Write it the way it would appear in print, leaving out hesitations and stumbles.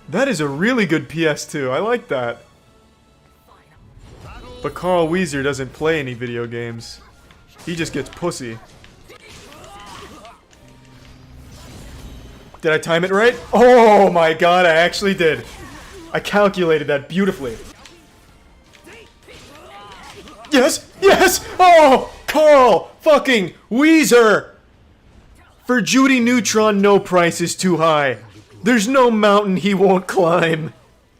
That is a really good PS2. I like that. But Carl Wheezer doesn't play any video games. He just gets pussy. Did I time it right? Oh my god, I actually did. I calculated that beautifully. Yes! Yes! Oh! Carl fucking Wheezer! For Judy Neutron, no price is too high. There's no mountain he won't climb.